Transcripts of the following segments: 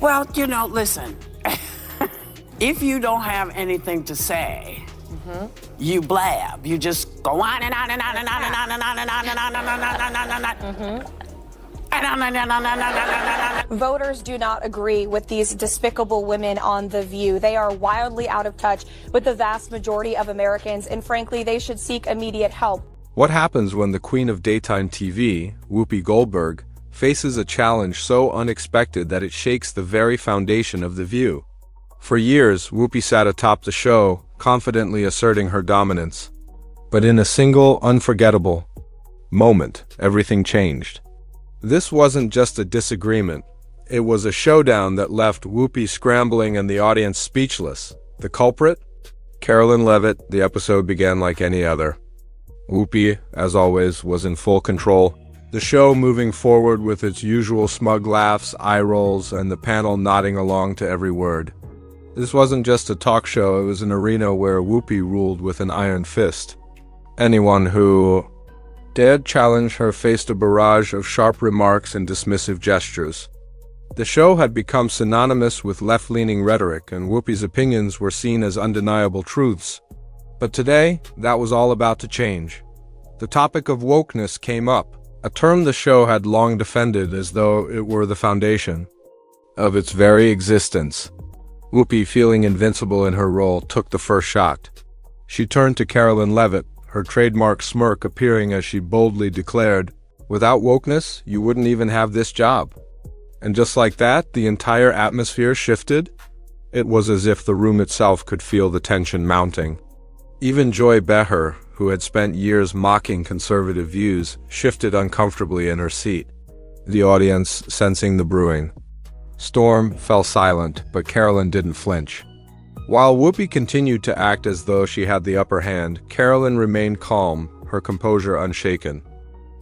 Well, listen. If you don't have anything to say, you blab. You just go on and on and on and on and on and on and on and on and on and on. Voters do not agree with these despicable women on The View. They are wildly out of touch with the vast majority of Americans, and frankly, they should seek immediate help. What happens when the queen of daytime TV, Whoopi Goldberg, faces a challenge so unexpected that it shakes the very foundation of The View? For years, Whoopi sat atop the show, confidently asserting her dominance. But in a single, unforgettable moment, everything changed. This wasn't just a disagreement. It was a showdown that left Whoopi scrambling and the audience speechless. The culprit? Karoline Leavitt. The episode began like any other. Whoopi, as always, was in full control. The show moving forward with its usual smug laughs, eye rolls, and the panel nodding along to every word. This wasn't just a talk show, it was an arena where Whoopi ruled with an iron fist. Anyone who dared challenge her faced a barrage of sharp remarks and dismissive gestures. The show had become synonymous with left-leaning rhetoric, and Whoopi's opinions were seen as undeniable truths. But today, that was all about to change. The topic of wokeness came up, a term the show had long defended as though it were the foundation of its very existence. Whoopi, feeling invincible in her role, took the first shot. She turned to Karoline Leavitt, her trademark smirk appearing as she boldly declared, "Without wokeness, you wouldn't even have this job." And just like that, the entire atmosphere shifted. It was as if the room itself could feel the tension mounting. Even Joy Behar, who had spent years mocking conservative views, shifted uncomfortably in her seat. The audience, sensing the brewing storm, fell silent, but Karoline didn't flinch. While Whoopi continued to act as though she had the upper hand, Karoline remained calm, her composure unshaken.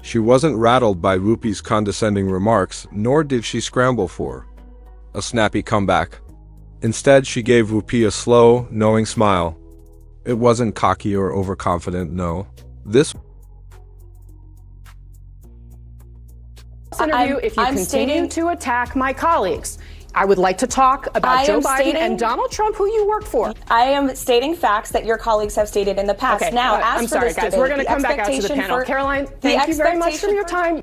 She wasn't rattled by Whoopi's condescending remarks, nor did she scramble for a snappy comeback. Instead, she gave Whoopi a slow, knowing smile. It wasn't cocky or overconfident, no. This interview, if you continue to attack my colleagues. I would like to talk about Joe Biden and Donald Trump, who you work for. I am stating facts that your colleagues have stated in the past. Okay, now, I'm sorry, guys. We're going to come back out to the panel. Karoline, thank you very much for your time.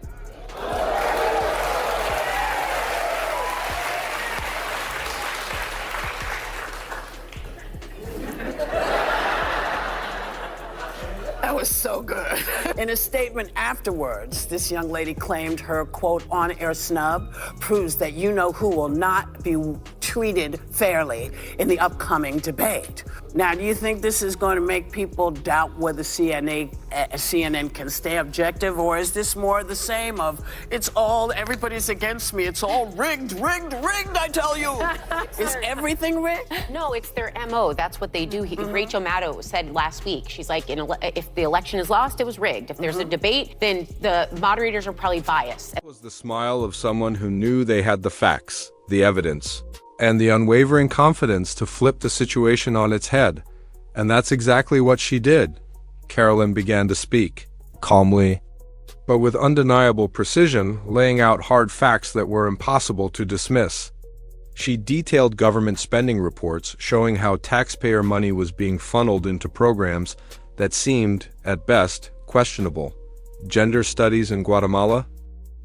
That was so good. In a statement afterwards, this young lady claimed her, quote, on-air snub proves that you-know-who will not be treated fairly in the upcoming debate. Now, do you think this is going to make people doubt whether CNN can stay objective, or is this more the same of, everybody's against me, it's all rigged, I tell you. Is everything rigged? No, it's their MO. That's what they do. Rachel Maddow said last week, she's like, if the election is lost, it was rigged. If there's a debate, then the moderators are probably biased. It was the smile of someone who knew they had the facts, the evidence, and the unwavering confidence to flip the situation on its head. And that's exactly what she did. Karoline began to speak, calmly, but with undeniable precision, laying out hard facts that were impossible to dismiss. She detailed government spending reports showing how taxpayer money was being funneled into programs that seemed, at best, questionable. Gender studies in Guatemala,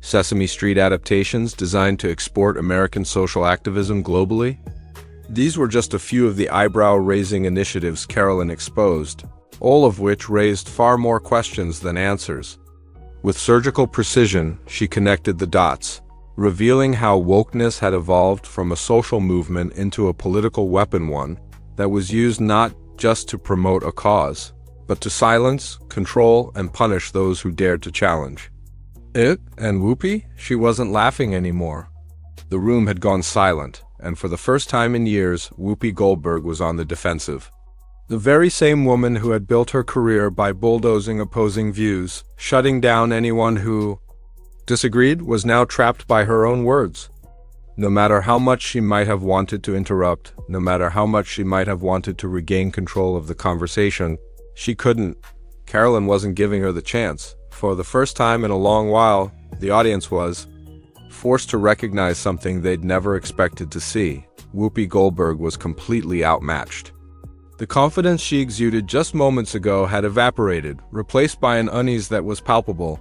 Sesame Street adaptations designed to export American social activism globally. These were just a few of the eyebrow-raising initiatives Karoline exposed, all of which raised far more questions than answers. With surgical precision, she connected the dots, revealing how wokeness had evolved from a social movement into a political weapon, one that was used not just to promote a cause, but to silence, control, and punish those who dared to challenge it. And Whoopi? She wasn't laughing anymore. The room had gone silent, and for the first time in years, Whoopi Goldberg was on the defensive. The very same woman who had built her career by bulldozing opposing views, shutting down anyone who disagreed, was now trapped by her own words. No matter how much she might have wanted to interrupt, no matter how much she might have wanted to regain control of the conversation, she couldn't. Karoline wasn't giving her the chance. For the first time in a long while, the audience was. forced to recognize something they'd never expected to see. Whoopi Goldberg was completely outmatched. The confidence she exuded just moments ago had evaporated, replaced by an unease that was palpable.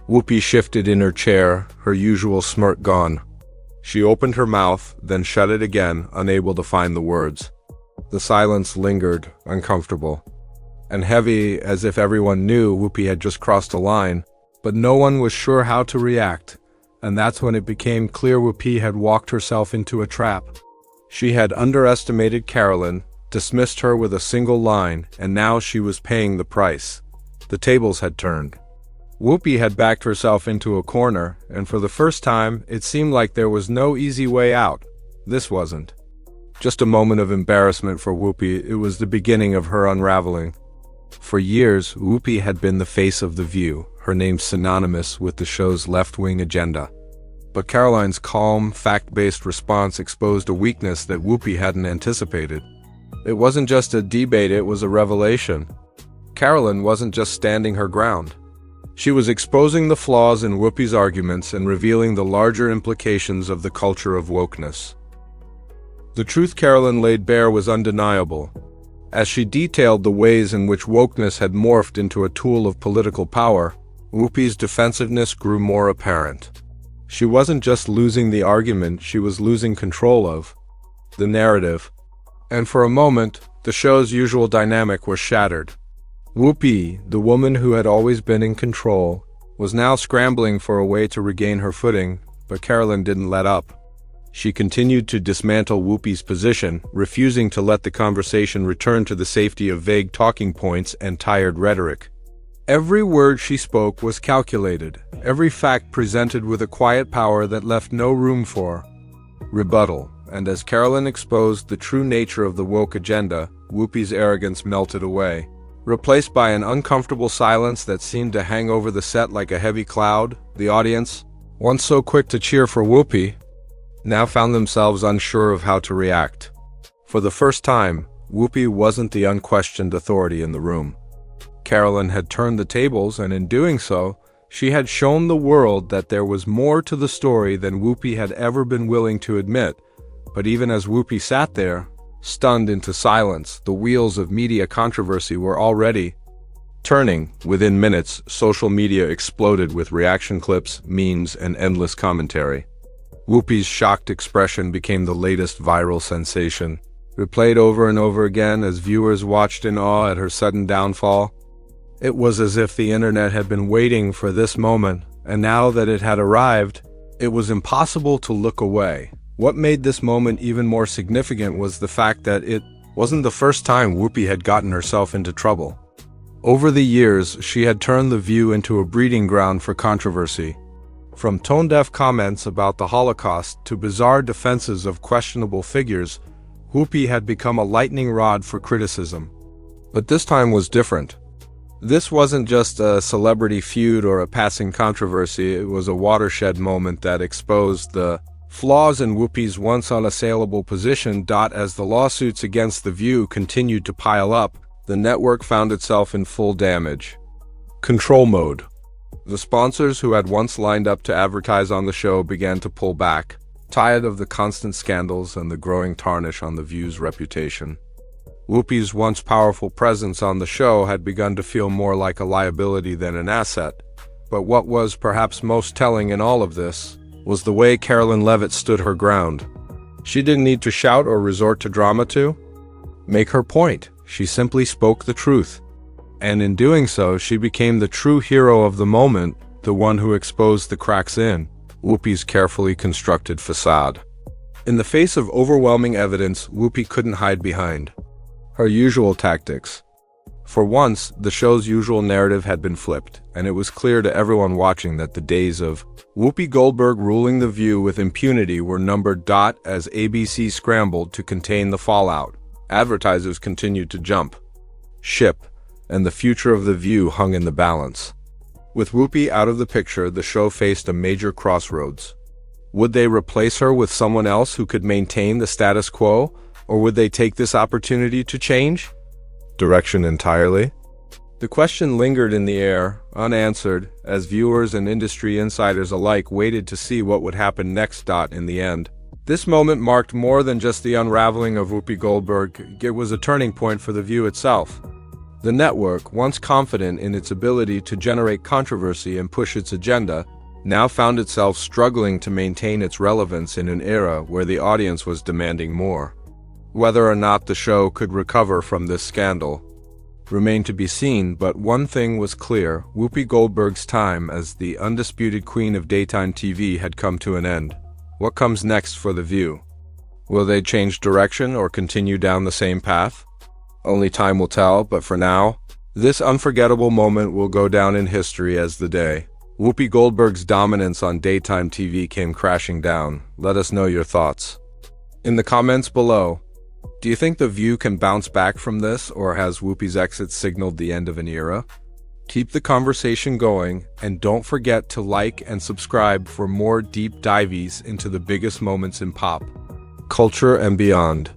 Whoopi shifted in her chair, her usual smirk gone. She opened her mouth, then shut it again, unable to find the words. The silence lingered, uncomfortable and heavy, as if everyone knew Whoopi had just crossed a line, but no one was sure how to react. And that's when it became clear Whoopi had walked herself into a trap. She had underestimated Karoline, dismissed her with a single line, and now she was paying the price. The tables had turned. Whoopi had backed herself into a corner, and for the first time, it seemed like there was no easy way out. This wasn't just a moment of embarrassment for Whoopi, it was the beginning of her unraveling. For years, Whoopi had been the face of The View, her name synonymous with the show's left-wing agenda. But Karoline's calm, fact-based response exposed a weakness that Whoopi hadn't anticipated. It wasn't just a debate, it was a revelation. Karoline wasn't just standing her ground. She was exposing the flaws in Whoopi's arguments and revealing the larger implications of the culture of wokeness. The truth Karoline laid bare was undeniable. As she detailed the ways in which wokeness had morphed into a tool of political power, Whoopi's defensiveness grew more apparent. She wasn't just losing the argument, she was losing control of the narrative. And for a moment, the show's usual dynamic was shattered. Whoopi, the woman who had always been in control, was now scrambling for a way to regain her footing, but Karoline didn't let up. She continued to dismantle Whoopi's position, refusing to let the conversation return to the safety of vague talking points and tired rhetoric. Every word she spoke was calculated, every fact presented with a quiet power that left no room for rebuttal. And as Karoline exposed the true nature of the woke agenda, Whoopi's arrogance melted away. Replaced by an uncomfortable silence that seemed to hang over the set like a heavy cloud, the audience, once so quick to cheer for Whoopi, now found themselves unsure of how to react. For the first time, Whoopi wasn't the unquestioned authority in the room. Karoline had turned the tables, and in doing so, she had shown the world that there was more to the story than Whoopi had ever been willing to admit. But even as Whoopi sat there, stunned into silence, the wheels of media controversy were already turning. Within minutes, social media exploded with reaction clips, memes, and endless commentary. Whoopi's shocked expression became the latest viral sensation, replayed over and over again as viewers watched in awe at her sudden downfall. It was as if the internet had been waiting for this moment, and now that it had arrived, it was impossible to look away. What made this moment even more significant was the fact that it wasn't the first time Whoopi had gotten herself into trouble. Over the years, she had turned The View into a breeding ground for controversy. From tone-deaf comments about the Holocaust to bizarre defenses of questionable figures, Whoopi had become a lightning rod for criticism. But this time was different. This wasn't just a celebrity feud or a passing controversy, it was a watershed moment that exposed the flaws in Whoopi's once unassailable position. As the lawsuits against The View continued to pile up, the network found itself in full damage control mode. The sponsors who had once lined up to advertise on the show began to pull back, tired of the constant scandals and the growing tarnish on The View's reputation. Whoopi's once powerful presence on the show had begun to feel more like a liability than an asset. But what was perhaps most telling in all of this was the way Karoline Leavitt stood her ground. She didn't need to shout or resort to drama to make her point. She simply spoke the truth. And in doing so, she became the true hero of the moment, the one who exposed the cracks in Whoopi's carefully constructed facade. In the face of overwhelming evidence, Whoopi couldn't hide behind her usual tactics. For once, the show's usual narrative had been flipped, and it was clear to everyone watching that the days of Whoopi Goldberg ruling The View with impunity were numbered. As ABC scrambled to contain the fallout, advertisers continued to jump ship, and the future of The View hung in the balance. With Whoopi out of the picture, the show faced a major crossroads. Would they replace her with someone else who could maintain the status quo, or would they take this opportunity to change direction entirely? The question lingered in the air, unanswered, as viewers and industry insiders alike waited to see what would happen next. In the end, this moment marked more than just the unraveling of Whoopi Goldberg. It was a turning point for The View itself. The network, once confident in its ability to generate controversy and push its agenda, now found itself struggling to maintain its relevance in an era where the audience was demanding more. Whether or not the show could recover from this scandal remained to be seen, but one thing was clear: Whoopi Goldberg's time as the undisputed queen of daytime TV had come to an end. What comes next for The View? Will they change direction or continue down the same path? Only time will tell, but for now, this unforgettable moment will go down in history as the day Whoopi Goldberg's dominance on daytime TV came crashing down. Let us know your thoughts in the comments below. Do you think The View can bounce back from this, or has Whoopi's exit signaled the end of an era? Keep the conversation going, and don't forget to like and subscribe for more deep dives into the biggest moments in pop culture and beyond.